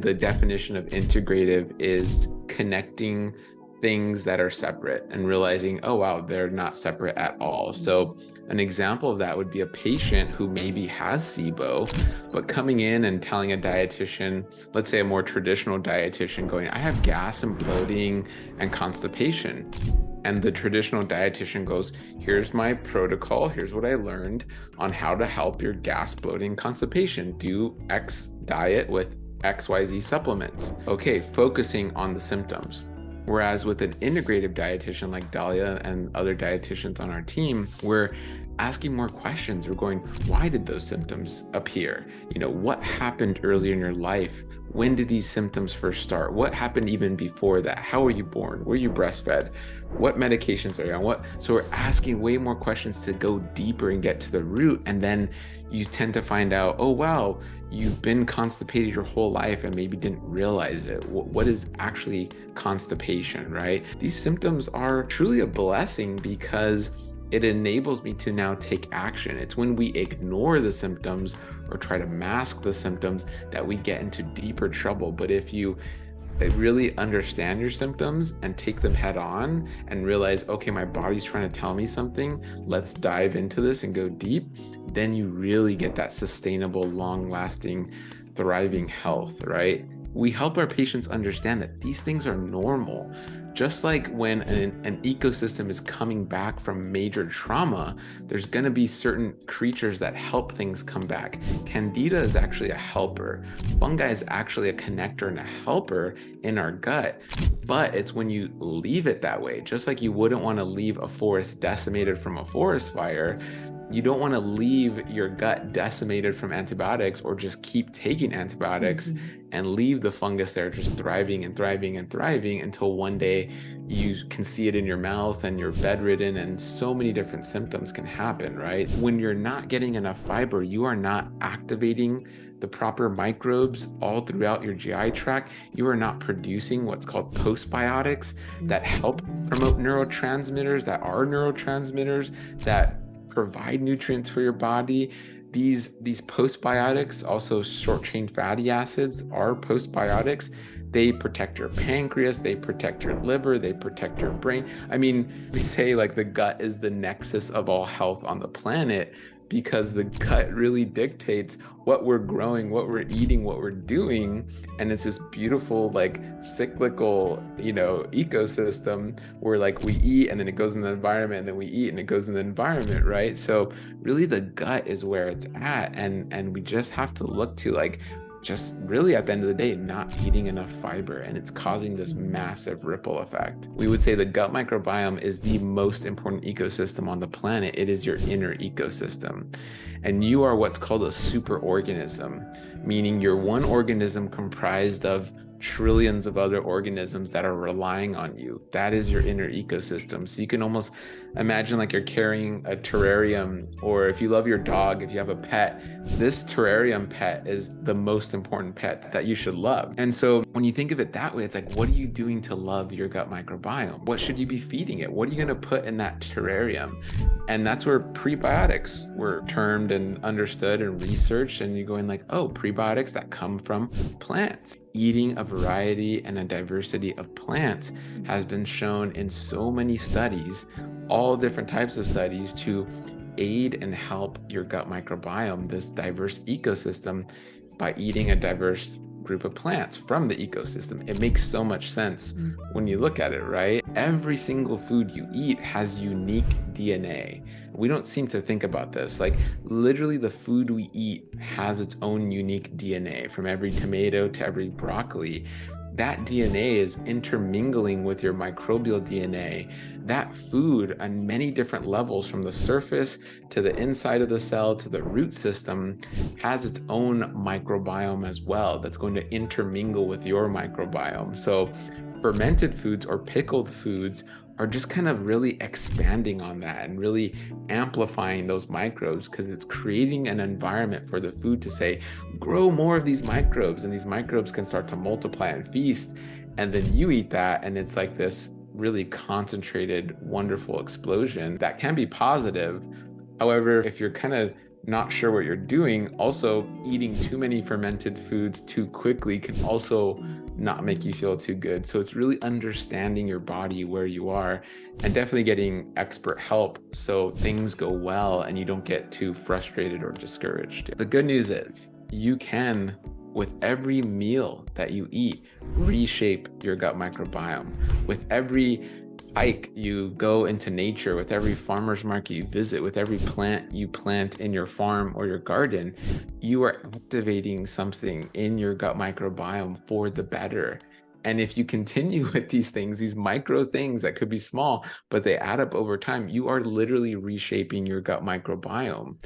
the definition of integrative is connecting things that are separate and realizing, oh, wow, they're not separate at all. So an example of that would be a patient who maybe has SIBO, but coming in and telling a dietitian, let's say a more traditional dietitian, going, I have gas and bloating and constipation. And the traditional dietitian goes, here's my protocol. Here's what I learned on how to help your gas, bloating, constipation. Do X diet with XYZ supplements. Okay, focusing on the symptoms. Whereas with an integrative dietitian like Dahlia and other dietitians on our team, we're asking more questions. We're going, why did those symptoms appear? What happened earlier in your life? When did these symptoms first start? What happened even before that? How were you born? Were you breastfed? What medications are you on? So we're asking way more questions to go deeper and get to the root. And then you tend to find out, oh, wow, you've been constipated your whole life and maybe didn't realize it. What is actually constipation, right? These symptoms are truly a blessing because it enables me to now take action. It's when we ignore the symptoms or try to mask the symptoms that we get into deeper trouble. But if you really understand your symptoms and take them head on and realize, okay, my body's trying to tell me something, let's dive into this and go deep, then you really get that sustainable, long-lasting, thriving health, right? We help our patients understand that these things are normal. Just like when an ecosystem is coming back from major trauma, there's going to be certain creatures that help things come back. Candida is actually a helper. Fungi is actually a connector and a helper in our gut. But it's when you leave it that way, just like you wouldn't want to leave a forest decimated from a forest fire, you don't want to leave your gut decimated from antibiotics or just keep taking antibiotics and leave the fungus there just thriving and thriving and thriving until one day you can see it in your mouth and you're bedridden and so many different symptoms can happen, right? When you're not getting enough fiber, you are not activating the proper microbes all throughout your GI tract. You are not producing what's called postbiotics that help promote neurotransmitters that provide nutrients for your body. These postbiotics, also short-chain fatty acids, are postbiotics. They protect your pancreas, they protect your liver, they protect your brain. I mean, we say like the gut is the nexus of all health on the planet because the gut really dictates what we're growing, what we're eating, what we're doing. And it's this beautiful, like cyclical, ecosystem where like we eat and then it goes in the environment and then we eat and it goes in the environment, right? So really the gut is where it's at. And we just have to look to like, just really at the end of the day, not eating enough fiber, and it's causing this massive ripple effect. We would say the gut microbiome is the most important ecosystem on the planet. It is your inner ecosystem. And you are what's called a superorganism, meaning you're one organism comprised of trillions of other organisms that are relying on you. That is your inner ecosystem. So you can almost imagine like you're carrying a terrarium, or if you love your dog, if you have a pet, this terrarium pet is the most important pet that you should love. And so when you think of it that way, it's like, what are you doing to love your gut microbiome? What should you be feeding it? What are you going to put in that terrarium? And that's where prebiotics were termed and understood and researched. And you're going like, oh, prebiotics that come from plants. Eating a variety and a diversity of plants has been shown in so many studies, all different types of studies, to aid and help your gut microbiome, this diverse ecosystem, by eating a diverse group of plants from the ecosystem. It makes so much sense when you look at it, right? Every single food you eat has unique DNA. We don't seem to think about this. Like literally the food we eat has its own unique DNA, from every tomato to every broccoli. That DNA is intermingling with your microbial DNA. That food on many different levels, from the surface to the inside of the cell to the root system, has its own microbiome as well that's going to intermingle with your microbiome. So fermented foods or pickled foods are just kind of really expanding on that and really amplifying those microbes, because it's creating an environment for the food to say, grow more of these microbes, and these microbes can start to multiply and feast. And then you eat that, and it's like this really concentrated, wonderful explosion that can be positive. However, if you're kind of not sure what you're doing, also eating too many fermented foods too quickly can also not make you feel too good. So it's really understanding your body, where you are, and definitely getting expert help so things go well and you don't get too frustrated or discouraged. The good news is you can, with every meal that you eat, reshape your gut microbiome. With every hike you go into nature, with every farmer's market you visit, with every plant you plant in your farm or your garden, you are activating something in your gut microbiome for the better. And if you continue with these things, these micro things that could be small, but they add up over time, you are literally reshaping your gut microbiome.